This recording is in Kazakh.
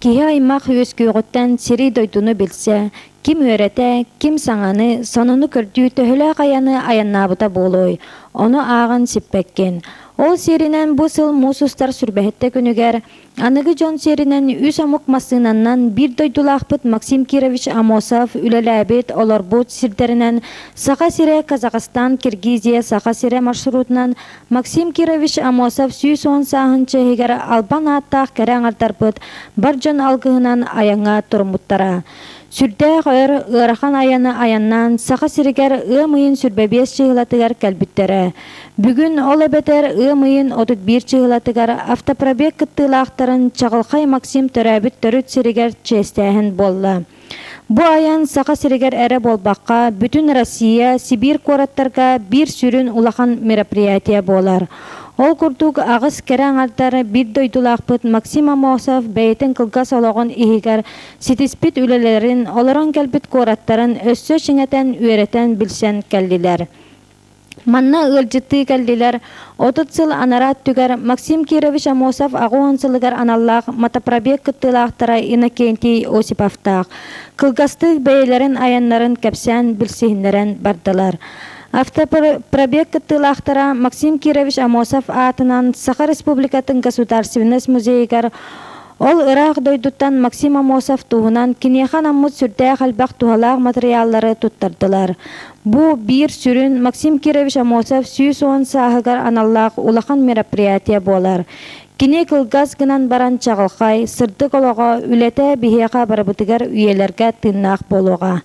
Киһи аймақ өскөғіттен сири дойдуну билсе, ким өрете, ким саңаны, сонону көрдүү төхілі қаяны аяннабыта болой, оны ағын сиппеккен. Ол серинен бу сыл мусустар сүрбәхетте күнігер, анығы жон серинен үс амук масынаннан бир дойдулақпыт Максим Кирович Амосов үлеләбет оларбут сирдерінен Сақа сире Казақстан, Киргизия, Сақа сире маршрутынан Максим Кирович Амосов сүй сон сағынчы егер албан аттақ кәрәң артарпыт бар жон алғығынан аяңа тұрмуттара. Сүрдә ғыр ырахан аяны аяннан Сақа сирегер ымыйын сүрбәбес чығылатығар кәлбіттері. Бүгін ол әбетер ымыйын 31 чығылатығар автопробег кыттылақтарын Чағылқай Максим төрәбіт төріт сирегер честәхін болла. Бу аян Сақа сирегер әрі болбаққа бүтін Россия, Сибир кораттарға бір сүрін улахан мероприятия болар. Ол күрдік ағыз кәрәң артары бір дойдулақпыт Максим Амосов бәйтін қылғас олағын ихигер сетиспит үлелерін оларан кәлбіт кораттарын өссө шыңетен үйретен білсен кәлділер. Манна ылжытты кәлділер, 30 сыл анарат түгер Максим Кирович Амосов ағуан сылығар аналлақ мотопробег кыттылақтара Иннокентий Осиповтақ. Қылғастық бәйлерін аянларын кәпсән білсейінлерін бардылар. Автопробег кыттылақтара Максим Кирович Амосов атынан Саха Республикатын Государственный музейгар ол Ирақ дойдуттан Максим Амосов туғынан кинехан аммут сүрдә қалбақ туғалақ материаллары туттардылар. Бу бір сүрін Максим Кирович Амосов сүй соғын сағығар аналлақ улахан мероприятия болар. Кине кылгас гынан баран Чағылқай, сырды қолуға үлеті бихеға барабытығар үйелерге тыннақ болуға.